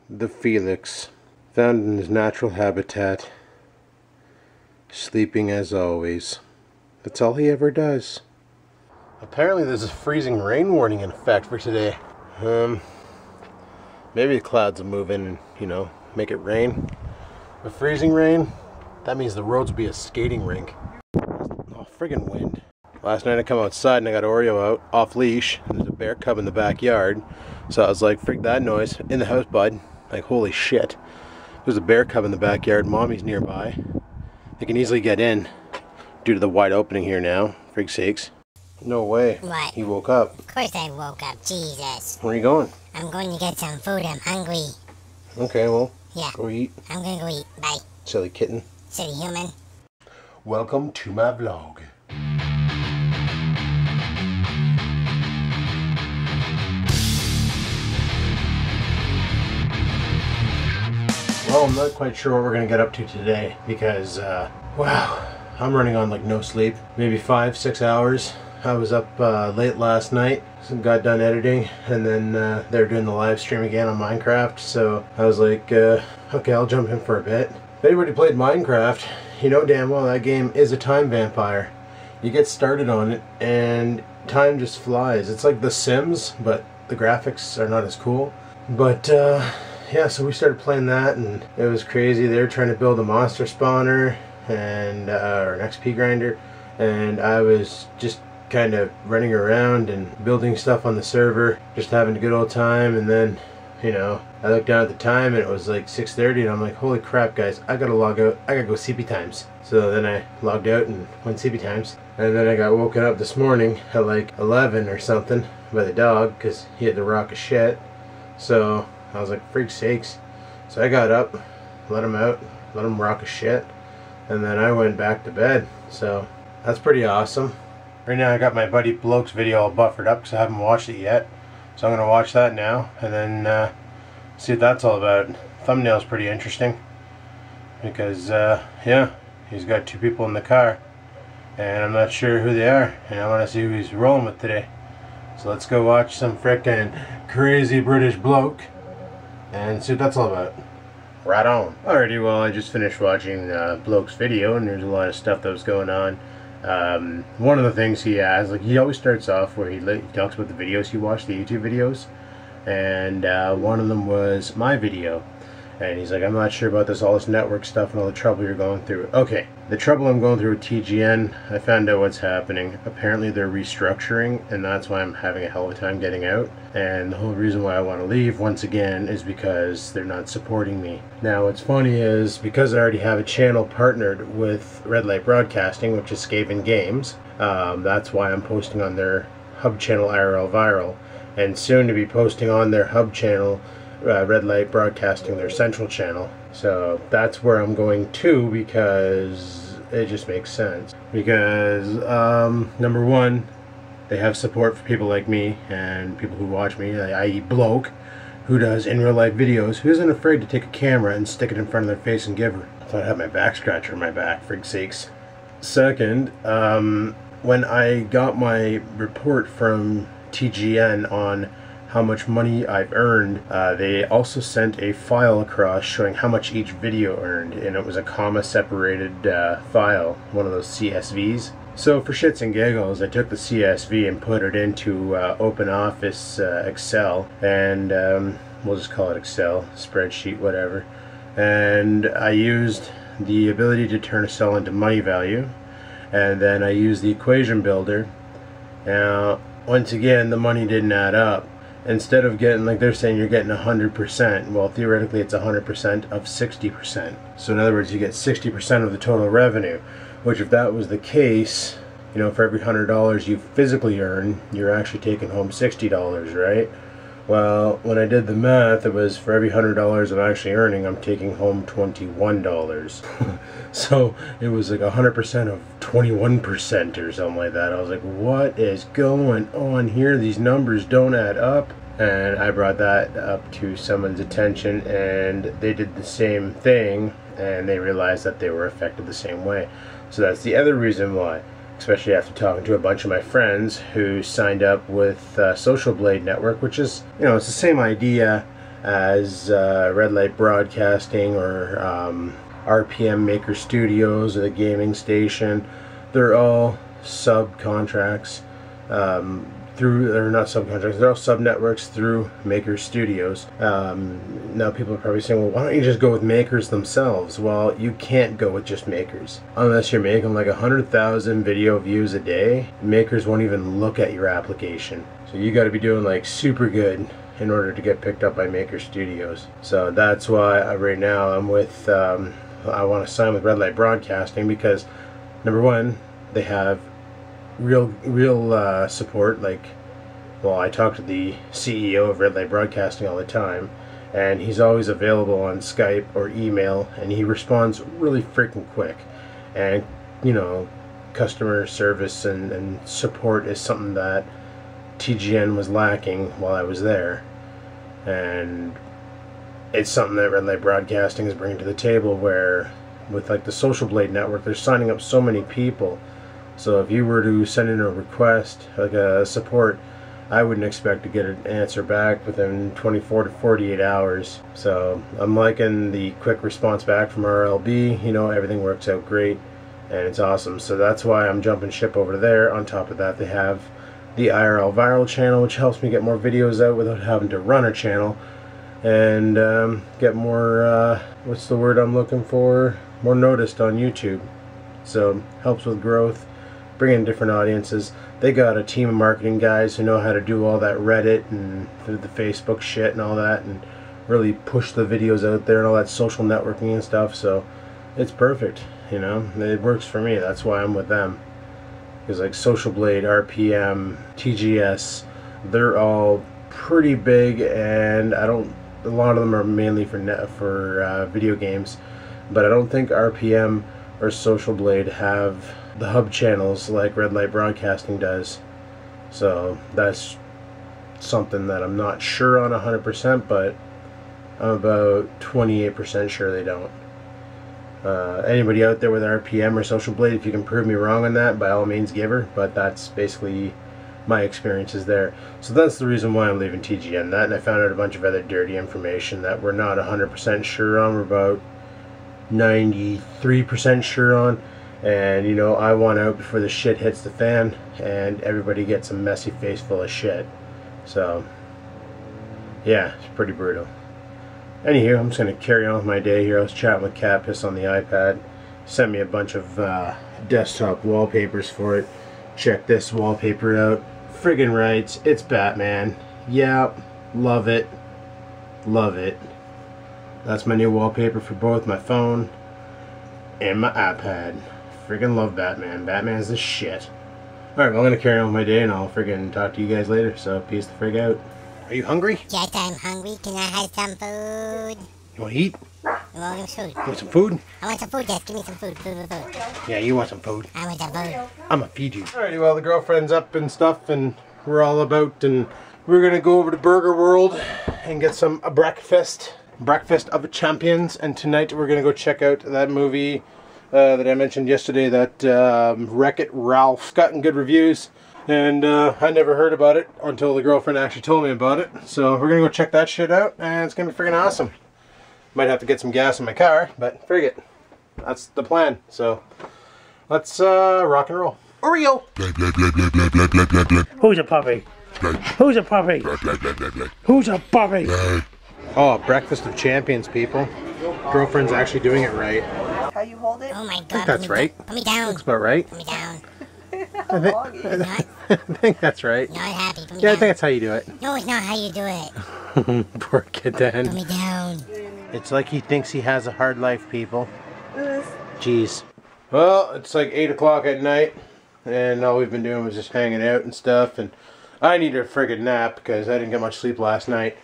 the Felix, found in his natural habitat, sleeping as always. That's all he ever does. Apparently there's a freezing rain warning in effect for today. Maybe the clouds will move in and, you know, make it rain. But freezing rain, that means the roads will be a skating rink. Oh, friggin' wind. Last night I come outside and I got Oreo out, off leash, and there's a bear cub in the backyard. So I was like, frig that noise, in the house, bud. Like, holy shit. There's a bear cub in the backyard, mommy's nearby. They can easily get in, due to the wide opening here now, frig sakes. No way. What? He woke up. Of course I woke up, Jesus. Where are you going? I'm going to get some food, I'm hungry. Okay, well, yeah, go eat. I'm gonna go eat, bye. Silly kitten. Silly human. Welcome to my vlog. Well, I'm not quite sure what we're going to get up to today because, wow, I'm running on like no sleep. Maybe 5-6 hours. I was up late last night, so got done editing, and then they were doing the live stream again on Minecraft, so I was like, okay, I'll jump in for a bit. If anybody played Minecraft, you know damn well that game is a time vampire. You get started on it, and time just flies. It's like The Sims, but the graphics are not as cool. But, yeah, so we started playing that, and it was crazy. They were trying to build a monster spawner and or an XP grinder, and I was just kind of running around and building stuff on the server, just having a good old time. And then, you know, I looked down at the time and it was like 6:30, and I'm like, holy crap, guys, I gotta log out. I gotta go CP times. So then I logged out and went CP times, and then I got woken up this morning at like 11 or something by the dog because he had to rock a shit. So I was like, freak sakes. So I got up, let him out, let him rock a shit, and then I went back to bed. So that's pretty awesome. Right now I got my buddy Bloke's video all buffered up because I haven't watched it yet. So I'm going to watch that now and then see what that's all about. Thumbnail's pretty interesting because, yeah, he's got two people in the car and I'm not sure who they are, and I want to see who he's rolling with today. So let's go watch some frickin' crazy British bloke and see what that's all about. Right on. Alrighty, well, I just finished watching Bloke's video, and there's a lot of stuff that was going on. One of the things he has, like, he always starts off where he talks about the videos he watched, the YouTube videos, and one of them was my video. And he's like, I'm not sure about all this network stuff and all the trouble you're going through. Okay, the trouble I'm going through with TGN, I found out what's happening. Apparently they're restructuring, and that's why I'm having a hell of a time getting out. And the whole reason why I want to leave, once again, is because they're not supporting me. Now, what's funny is, because I already have a channel partnered with Red Light Broadcasting, which is Skaven Games, that's why I'm posting on their hub channel IRL Viral, and soon to be posting on their hub channel Red Light Broadcasting, their central channel. So that's where I'm going to, because it just makes sense. Because number one, they have support for people like me and people who watch me, i.e. Bloke, who does in real life videos, who isn't afraid to take a camera and stick it in front of their face and give her. I thought I had my back scratcher in my back, frig sakes. Second, when I got my report from TGN on how much money I've earned, they also sent a file across showing how much each video earned, and it was a comma separated file, one of those CSVs. So for shits and giggles, I took the CSV and put it into OpenOffice Excel, and we'll just call it Excel, spreadsheet, whatever. And I used the ability to turn a cell into money value, and then I used the equation builder. Now, once again, the money didn't add up. Instead of getting, like they're saying, you're getting 100%, well, theoretically it's 100% of 60%. So in other words, you get 60% of the total revenue, which if that was the case, you know, for every $100 you physically earn, you're actually taking home $60, right? Well, when I did the math, it was for every $100 I'm actually earning, I'm taking home $21. So it was like 100% of 21% or something like that. I was like, what is going on here? These numbers don't add up. And I brought that up to someone's attention, and they did the same thing, and they realized that they were affected the same way. So that's the other reason why, especially after talking to a bunch of my friends who signed up with Social Blade Network, which is, you know, it's the same idea as Red Light Broadcasting or RPM Maker Studios or the gaming station. They're all subcontracts through, they're not subcontracts, they're all sub-networks through Maker Studios. Now people are probably saying, well, why don't you just go with Makers themselves? Well, you can't go with just Makers. Unless you're making like 100,000 video views a day, Makers won't even look at your application. So you got to be doing like super good in order to get picked up by Maker Studios. So that's why right now I'm with, I want to sign with Red Light Broadcasting because, number one, they have real support. Like, well, I talk to the CEO of Red Light Broadcasting all the time, and he's always available on Skype or email, and he responds really freaking quick. And you know, customer service and support is something that TGN was lacking while I was there, and it's something that Red Light Broadcasting is bringing to the table, where with like the Social Blade network, they're signing up so many people. So if you were to send in a request, like a support, I wouldn't expect to get an answer back within 24 to 48 hours. So I'm liking the quick response back from RLB. You know, everything works out great and it's awesome. So that's why I'm jumping ship over there. On top of that, they have the IRL Viral channel, which helps me get more videos out without having to run a channel and get more, what's the word I'm looking for? More noticed on YouTube. So helps with growth, bring in different audiences. They got a team of marketing guys who know how to do all that Reddit and the Facebook shit and all that, and really push the videos out there and all that social networking and stuff. So it's perfect, you know. It works for me. That's why I'm with them. Because like Social Blade, RPM, TGS, they're all pretty big, and a lot of them are mainly for video games. But I don't think RPM or Social Blade have the hub channels like Red Light Broadcasting does. So that's something that I'm not sure on 100%, but I'm about 28% sure they don't. Anybody out there with RPM or Social Blade, if you can prove me wrong on that, by all means give her, but that's basically my experiences there. So that's the reason why I'm leaving TGN. That, and I found out a bunch of other dirty information that we're not 100% sure on. We're about 93% sure on, and you know, I want out before the shit hits the fan and everybody gets a messy face full of shit. So yeah, it's pretty brutal. Anywho, I'm just going to carry on with my day here. I was chatting with Catpiss on the iPad. He sent me a bunch of desktop wallpapers for it. Check this wallpaper out. Friggin' right, it's Batman. Yep, love it. Love it. That's my new wallpaper for both my phone and my iPad. Friggin' love Batman. Batman's the shit. Alright, well, I'm gonna carry on with my day and I'll friggin' talk to you guys later, so peace the frig out. Are you hungry? Yes, I'm hungry. Can I have some food? You wanna eat? I want some food. You want some food? I want some food, yes. Give me some food. Food. Yeah, you want some food. I want some food. I'm gonna feed you. Alrighty, well, the girlfriend's up and stuff, and we're all about, and we're gonna go over to Burger World and get some breakfast of champions. And tonight we're gonna go check out that movie that I mentioned yesterday, that Wreck-It Ralph. Gotten good reviews, and I never heard about it until the girlfriend actually told me about it. So we're gonna go check that shit out, and it's gonna be freaking awesome. Might have to get some gas in my car, but frig it. That's the plan. So let's rock and roll. Oreo! Who's a puppy? Who's a puppy? Who's a puppy? Oh, breakfast of champions, people. Girlfriend's actually doing it right. How you hold it? Oh my god. I think that's right. Put me down. Looks about right. Put me down. I think that's right. Not happy. Put me Yeah, down. I think that's how you do it. No, it's not how you do it. Poor kid then. Put me down. It's like he thinks he has a hard life, people. Jeez. Well, it's like 8 o'clock at night, and all we've been doing was just hanging out and stuff, and I need a friggin' nap because I didn't get much sleep last night.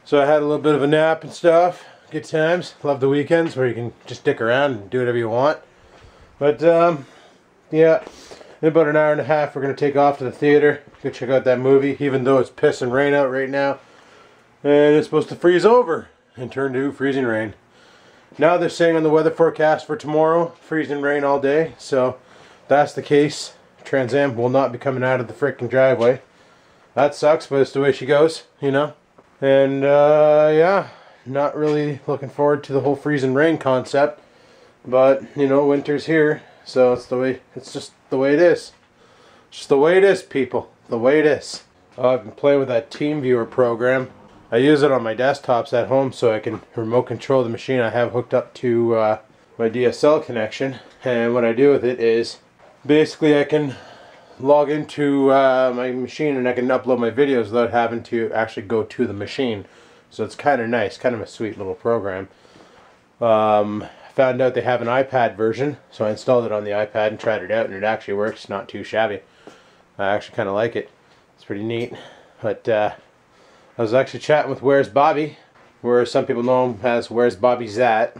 So I had a little bit of a nap and stuff. Good times. Love the weekends where you can just dick around and do whatever you want. But, yeah, in about an hour and a half we're going to take off to the theater, go check out that movie, even though it's pissing rain out right now. And it's supposed to freeze over and turn to freezing rain. Now they're saying on the weather forecast for tomorrow, freezing rain all day. So that's the case. Trans Am will not be coming out of the freaking driveway. That sucks, but it's the way she goes, you know. And yeah, not really looking forward to the whole freeze and rain concept. But, you know, winter's here, so it's just the way it is. It's just the way it is, people. The way it is. I've been playing with that TeamViewer program. I use it on my desktops at home so I can remote control the machine I have hooked up to my DSL connection. And what I do with it is, basically I can log into my machine and I can upload my videos without having to actually go to the machine. So it's kind of nice, kind of a sweet little program. Found out they have an iPad version, so I installed it on the iPad and tried it out, and it actually works. Not too shabby. I actually kind of like it. It's pretty neat. But I was actually chatting with Where's Bobby, where some people know him as Where's Bobby Zat.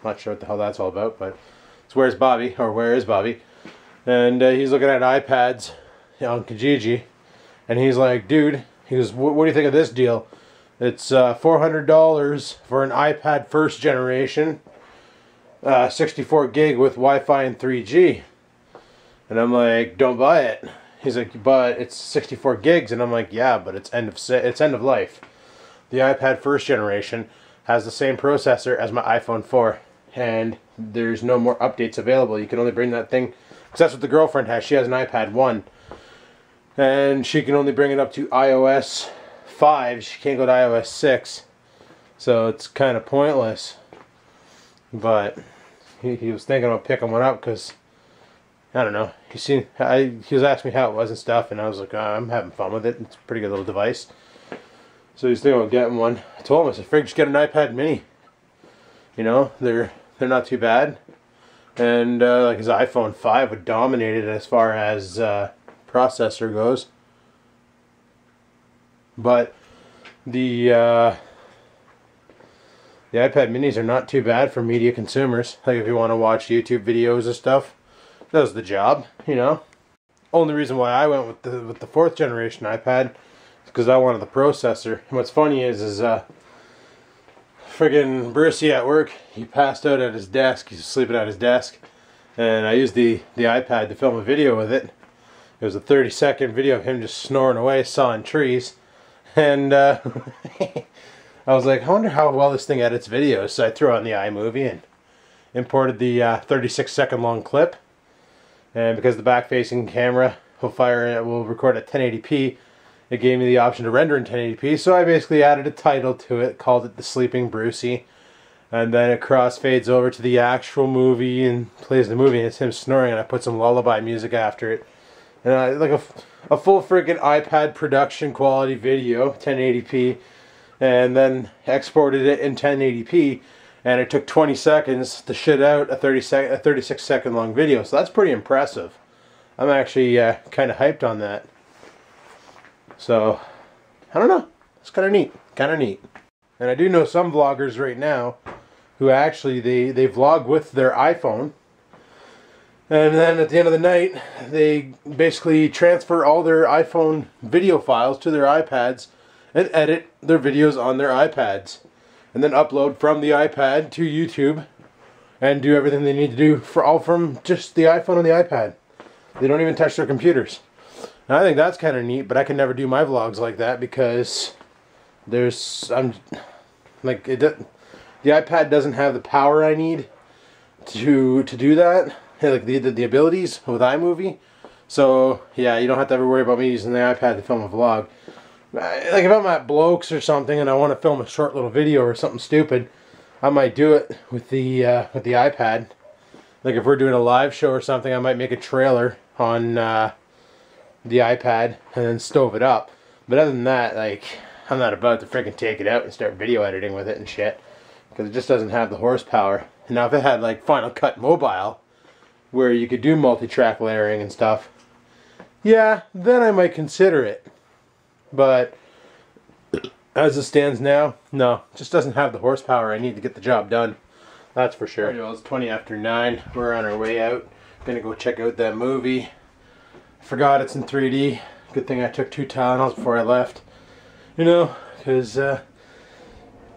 Not sure what the hell that's all about, but it's Where's Bobby, or Where is Bobby. And he's looking at iPads on Kijiji, and he's like, dude, he goes, what do you think of this deal? It's $400 for an iPad first generation, 64 gig with Wi-Fi and 3G. And I'm like, don't buy it. He's like, but it's 64 gigs, and I'm like, yeah, but it's end of life. The iPad first generation has the same processor as my iPhone 4, and there's no more updates available. You can only bring that thing, because that's what the girlfriend has. She has an iPad 1, and she can only bring it up to iOS 5. She can't go to iOS 6, so it's kind of pointless. But he was thinking about picking one up because, I don't know, he was asking me how it was and stuff, and I was like, oh, I'm having fun with it. It's a pretty good little device. So he's thinking about getting one. I told him, I said, frig, just get an iPad mini. You know, they're not too bad. And like his iPhone 5 would dominate it as far as processor goes. But the iPad minis are not too bad for media consumers. Like if you want to watch YouTube videos and stuff, it does the job, you know. Only reason why I went with the 4th generation iPad is because I wanted the processor. And what's funny is friggin' Brucey at work, he passed out at his desk. He's sleeping at his desk, and I used the iPad to film a video with it. It was a 30-second video of him just snoring away, sawing trees. And I was like, I wonder how well this thing edits videos. So I threw on the iMovie and imported the 36-second long clip. And because the back-facing camera will record at 1080p, it gave me the option to render in 1080p. So I basically added a title to it, called it The Sleeping Brucey. And then it crossfades over to the actual movie and plays the movie. And it's him snoring, and I put some lullaby music after it. And like a full freaking iPad production quality video, 1080p, and then exported it in 1080p, and it took 20 seconds to shit out a 36-second long video. So that's pretty impressive. I'm actually kind of hyped on that. So I don't know, it's kind of neat, And I do know some vloggers right now who actually they vlog with their iPhone. And then at the end of the night, they basically transfer all their iPhone video files to their iPads and edit their videos on their iPads. And then upload from the iPad to YouTube and do everything they need to do all from just the iPhone and the iPad. They don't even touch their computers. And I think that's kind of neat, but I can never do my vlogs like that because the iPad doesn't have the power I need to do that. Like the abilities with iMovie. So yeah, you don't have to ever worry about me using the iPad to film a vlog. Like if I'm at Blokes or something and I want to film a short little video or something stupid, I might do it with the iPad. Like if we're doing a live show or something, I might make a trailer on the iPad and then stove it up. But other than that, like, I'm not about to freaking take it out and start video editing with it and shit, because it just doesn't have the horsepower. Now if it had like Final Cut Mobile, where you could do multi-track layering and stuff, yeah, then I might consider it. But as it stands now, no, it just doesn't have the horsepower I need to get the job done. That's for sure. Well, it's 20 after 9. We're on our way out. Gonna go check out that movie. I forgot it's in 3D. Good thing I took 2 Tylenols before I left. You know, because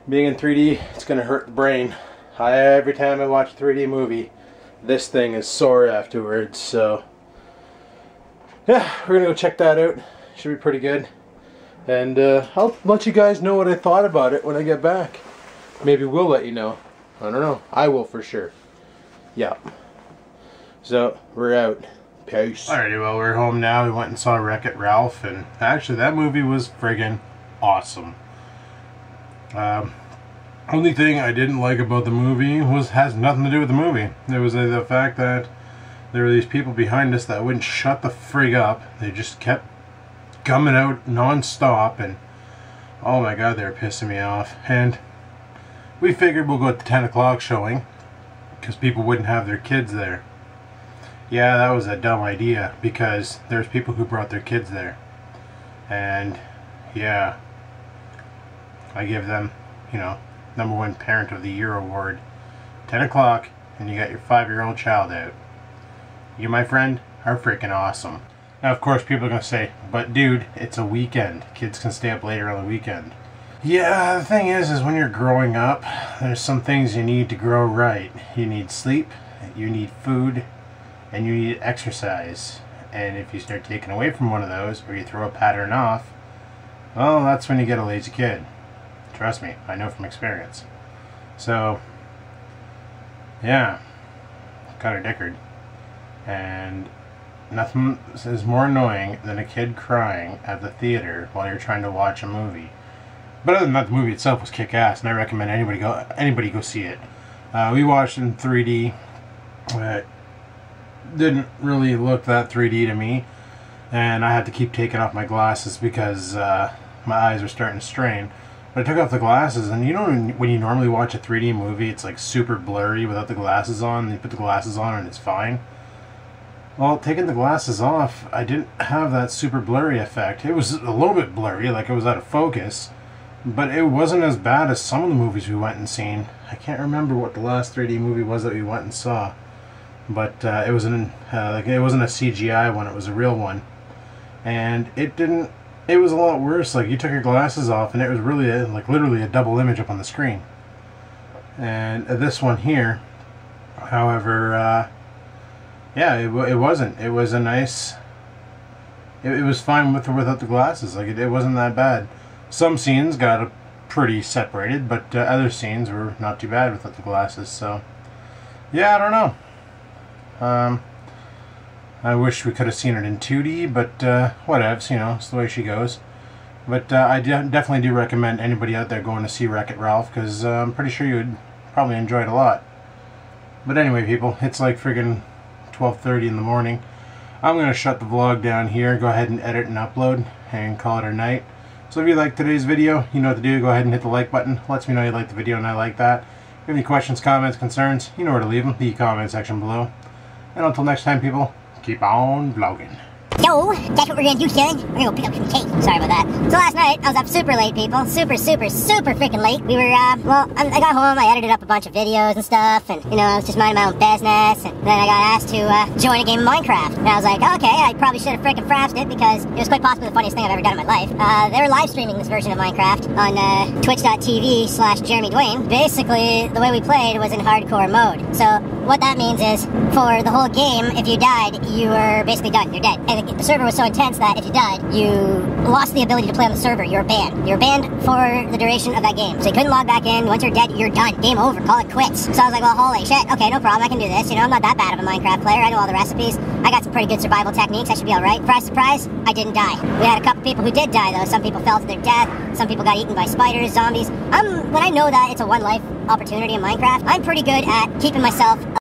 being in 3D, it's gonna hurt the brain. Every time I watch a 3D movie, this thing is sore afterwards. So yeah, we're gonna go check that out. Should be pretty good. And I'll let you guys know what I thought about it when I get back. Maybe we'll let you know. I don't know. I will for sure. Yeah. So, we're out. Peace. Alrighty, well, we're home now. We went and saw Wreck-It Ralph, and actually that movie was friggin' awesome. Only thing I didn't like about the movie has nothing to do with the movie. It was the fact that there were these people behind us that wouldn't shut the frig up. They just kept gumming out non-stop, and oh my god, they were pissing me off. And we figured we'll go at the 10 o'clock showing because people wouldn't have their kids there. Yeah, that was a dumb idea because there's people who brought their kids there. And yeah, I give them, you know, #1 Parent of the Year award. 10 o'clock and you got your 5-year-old child out. You, my friend, are freaking awesome. Now, of course, people are going to say, but dude, it's a weekend. Kids can stay up later on the weekend. Yeah, the thing is when you're growing up, there's some things you need to grow right. You need sleep, you need food, and you need exercise. And if you start taking away from one of those, or you throw a pattern off, well, that's when you get a lazy kid. Trust me, I know from experience. So, yeah, got her dickered. And nothing is more annoying than a kid crying at the theater while you're trying to watch a movie. But other than that, the movie itself was kick-ass, and I recommend anybody go see it. We watched in 3D. It didn't really look that 3D to me, and I had to keep taking off my glasses because my eyes were starting to strain. But I took off the glasses, and you know when you normally watch a 3D movie, it's like super blurry without the glasses on, and you put the glasses on and it's fine. Well, taking the glasses off, I didn't have that super blurry effect. It was a little bit blurry, like it was out of focus, but it wasn't as bad as some of the movies we went and seen. I can't remember what the last 3D movie was that we went and saw, but it was like it wasn't a CGI one; it was a real one, and it didn't. It was a lot worse. Like you took your glasses off, and it was really like literally a double image up on the screen. And this one here, however. Yeah, it wasn't. It was a nice... It was fine with or without the glasses. Like, it wasn't that bad. Some scenes got pretty separated, but other scenes were not too bad without the glasses, so... Yeah, I don't know. I wish we could have seen it in 2D, but whatevs, you know, it's the way she goes. But I definitely do recommend anybody out there going to see Wreck-It Ralph, because I'm pretty sure you would probably enjoy it a lot. But anyway, people, it's like friggin' 12:30 in the morning. I'm going to shut the vlog down here, go ahead and edit and upload, and call it a night. So if you liked today's video, you know what to do. Go ahead and hit the like button. Lets me know you like the video and I like that. If you have any questions, comments, concerns, you know where to leave them. The comment section below. And until next time, people, keep on vlogging. Yo, that's what we're gonna do, son. We're gonna pick up some cake. Sorry about that. So last night, I was up super late, people. Super freaking late. We were, well, I got home, I edited up a bunch of videos and stuff, and, you know, I was just minding my own business, and then I got asked to join a game of Minecraft. And I was like, okay, I probably should have freaking frapped it, because it was quite possibly the funniest thing I've ever done in my life. They were live streaming this version of Minecraft on twitch.tv/JeremyDwayne. Basically, the way we played was in hardcore mode. So what that means is, for the whole game, if you died, you were basically done. You're dead. And the server was so intense that if you died, you lost the ability to play on the server. You're banned. You're banned for the duration of that game. So you couldn't log back in. Once you're dead, you're done. Game over. Call it quits. So I was like, well, holy shit. Okay, no problem. I can do this. You know, I'm not that bad of a Minecraft player. I know all the recipes. I got some pretty good survival techniques. I should be alright. Surprise, surprise, I didn't die. We had a couple people who did die, though. Some people fell to their death. Some people got eaten by spiders, zombies. When I know that it's a one-life opportunity in Minecraft, I'm pretty good at keeping myself